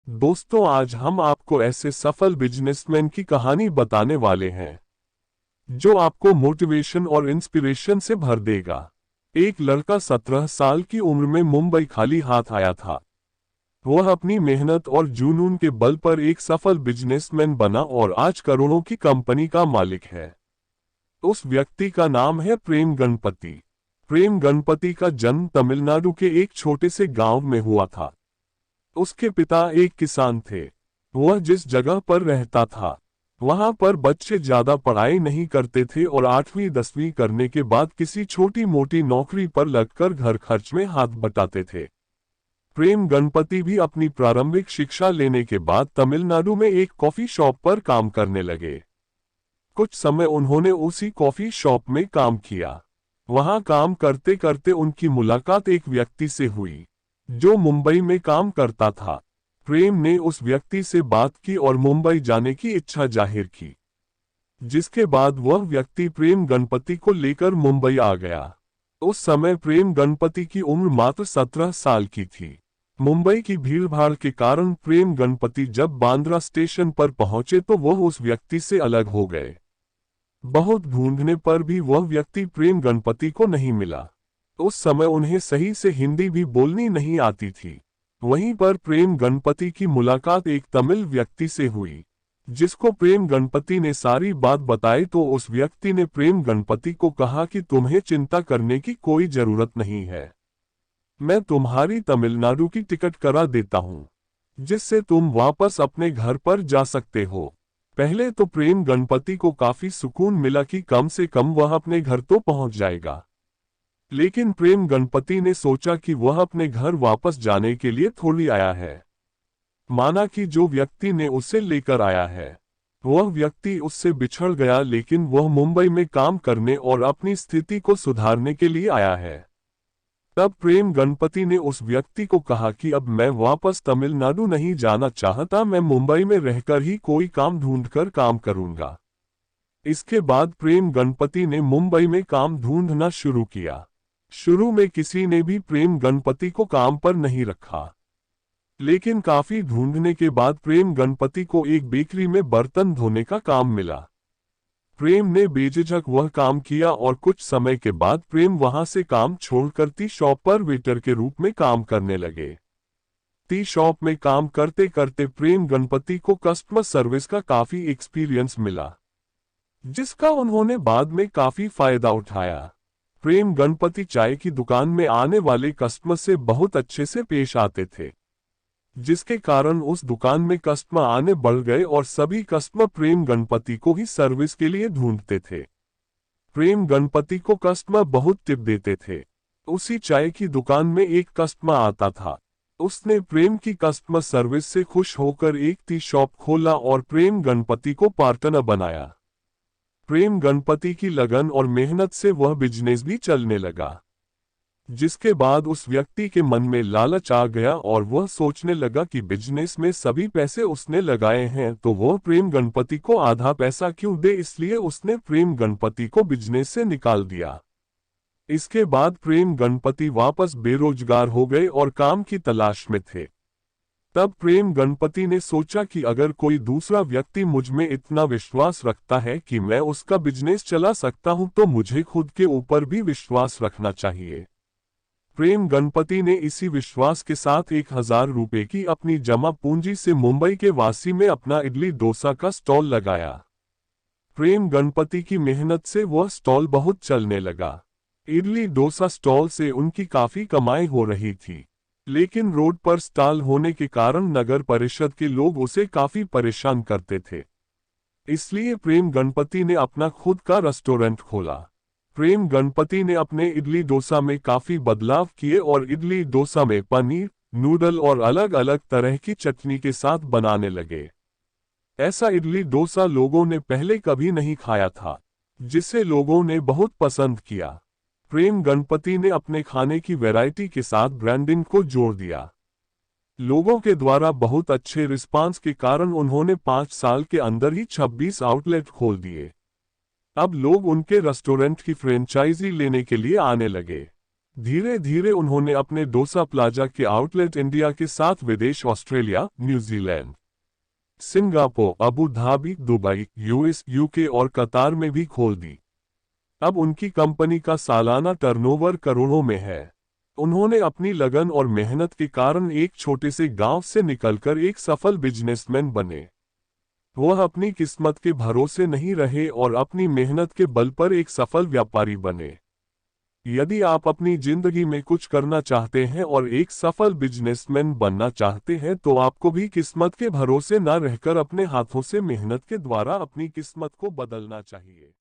दोस्तों, आज हम आपको ऐसे सफल बिजनेसमैन की कहानी बताने वाले हैं जो आपको मोटिवेशन और इंस्पिरेशन से भर देगा। एक लड़का 17 साल की उम्र में मुंबई खाली हाथ आया था। वह अपनी मेहनत और जुनून के बल पर एक सफल बिजनेसमैन बना और आज करोड़ों की कंपनी का मालिक है। उस व्यक्ति का नाम है प्रेम गणपति। प्रेम गणपति का जन्म तमिलनाडु के एक छोटे से गांव में हुआ था। उसके पिता एक किसान थे। वह जिस जगह पर रहता था वहां पर बच्चे ज्यादा पढ़ाई नहीं करते थे और 8वीं-10वीं करने के बाद किसी छोटी मोटी नौकरी पर लगकर घर खर्च में हाथ बटाते थे। प्रेम गणपति भी अपनी प्रारंभिक शिक्षा लेने के बाद तमिलनाडु में एक कॉफी शॉप पर काम करने लगे। कुछ समय उन्होंने उसी कॉफी शॉप में काम किया। वहां काम करते करते उनकी मुलाकात एक व्यक्ति से हुई जो मुंबई में काम करता था। प्रेम ने उस व्यक्ति से बात की और मुंबई जाने की इच्छा जाहिर की, जिसके बाद वह व्यक्ति प्रेम गणपति को लेकर मुंबई आ गया। उस समय प्रेम गणपति की उम्र मात्र 17 साल की थी। मुंबई की भीड़भाड़ के कारण प्रेम गणपति जब बांद्रा स्टेशन पर पहुंचे तो वह उस व्यक्ति से अलग हो गए। बहुत ढूंढने पर भी वह व्यक्ति प्रेम गणपति को नहीं मिला। उस समय उन्हें सही से हिंदी भी बोलनी नहीं आती थी। वहीं पर प्रेम गणपति की मुलाकात एक तमिल व्यक्ति से हुई, जिसको प्रेम गणपति ने सारी बात बताई तो उस व्यक्ति ने प्रेम गणपति को कहा कि तुम्हें चिंता करने की कोई जरूरत नहीं है, मैं तुम्हारी तमिलनाडु की टिकट करा देता हूं, जिससे तुम वापस अपने घर पर जा सकते हो। पहले तो प्रेम गणपति को काफी सुकून मिला कि कम से कम वह अपने घर तो पहुंच जाएगा। लेकिन प्रेम गणपति ने सोचा कि वह अपने घर वापस जाने के लिए थोड़ी आया है। माना कि जो व्यक्ति ने उसे लेकर आया है वह व्यक्ति उससे बिछड़ गया, लेकिन वह मुंबई में काम करने और अपनी स्थिति को सुधारने के लिए आया है। तब प्रेम गणपति ने उस व्यक्ति को कहा कि अब मैं वापस तमिलनाडु नहीं जाना चाहता, मैं मुंबई में रहकर ही कोई काम ढूंढकर काम करूंगा। इसके बाद प्रेम गणपति ने मुंबई में काम ढूंढना शुरू किया। शुरू में किसी ने भी प्रेम गणपति को काम पर नहीं रखा, लेकिन काफी ढूंढने के बाद प्रेम गणपति को एक बेकरी में बर्तन धोने का काम मिला। प्रेम ने बेझिझक वह काम किया और कुछ समय के बाद प्रेम वहां से काम छोड़कर टी शॉप पर वेटर के रूप में काम करने लगे। टी शॉप में काम करते करते प्रेम गणपति को कस्टमर सर्विस का काफी एक्सपीरियंस मिला, जिसका उन्होंने बाद में काफी फायदा उठाया। प्रेम गणपति चाय की दुकान में आने वाले कस्टमर से बहुत अच्छे से पेश आते थे, जिसके कारण उस दुकान में कस्टमर आने बढ़ गए और सभी कस्टमर प्रेम गणपति को ही सर्विस के लिए ढूंढते थे। प्रेम गणपति को कस्टमर बहुत टिप देते थे। उसी चाय की दुकान में एक कस्टमर आता था। उसने प्रेम की कस्टमर सर्विस से खुश होकर एक टी शॉप खोला और प्रेम गणपति को पार्टनर बनाया। प्रेम गणपति की लगन और मेहनत से वह बिजनेस भी चलने लगा, जिसके बाद उस व्यक्ति के मन में लालच आ गया और वह सोचने लगा कि बिजनेस में सभी पैसे उसने लगाए हैं तो वह प्रेम गणपति को आधा पैसा क्यों दे, इसलिए उसने प्रेम गणपति को बिजनेस से निकाल दिया। इसके बाद प्रेम गणपति वापस बेरोजगार हो गए और काम की तलाश में थे। तब प्रेम गणपति ने सोचा कि अगर कोई दूसरा व्यक्ति मुझ में इतना विश्वास रखता है कि मैं उसका बिजनेस चला सकता हूं तो मुझे खुद के ऊपर भी विश्वास रखना चाहिए। प्रेम गणपति ने इसी विश्वास के साथ 1000 रुपए की अपनी जमा पूंजी से मुंबई के वासी में अपना इडली डोसा का स्टॉल लगाया। प्रेम गणपति की मेहनत से वह स्टॉल बहुत चलने लगा। इडली डोसा स्टॉल से उनकी काफी कमाई हो रही थी, लेकिन रोड पर स्टॉल होने के कारण नगर परिषद के लोग उसे काफी परेशान करते थे। इसलिए प्रेम गणपति ने अपना खुद का रेस्टोरेंट खोला। प्रेम गणपति ने अपने इडली डोसा में काफी बदलाव किए और इडली डोसा में पनीर, नूडल और अलग अलग तरह की चटनी के साथ बनाने लगे। ऐसा इडली डोसा लोगों ने पहले कभी नहीं खाया था, जिसे लोगों ने बहुत पसंद किया। प्रेम गणपति ने अपने खाने की वैरायटी के साथ ब्रांडिंग को जोड़ दिया। लोगों के द्वारा बहुत अच्छे रिस्पांस के कारण उन्होंने 5 साल के अंदर ही 26 आउटलेट खोल दिए। अब लोग उनके रेस्टोरेंट की फ्रेंचाइजी लेने के लिए आने लगे। धीरे धीरे उन्होंने अपने डोसा प्लाजा के आउटलेट इंडिया के साथ विदेश Australia, New Zealand, Singapore, Abu Dhabi, Dubai, US, UK और कतार में भी खोल दी। अब उनकी कंपनी का सालाना टर्नओवर करोड़ों में है। उन्होंने अपनी लगन और मेहनत के कारण एक छोटे से गांव से निकलकर एक सफल बिजनेसमैन बने। वह अपनी किस्मत के भरोसे नहीं रहे और अपनी मेहनत के बल पर एक सफल व्यापारी बने। यदि आप अपनी जिंदगी में कुछ करना चाहते हैं और एक सफल बिजनेसमैन बनना चाहते हैं तो आपको भी किस्मत के भरोसे न रहकर अपने हाथों से मेहनत के द्वारा अपनी किस्मत को बदलना चाहिए।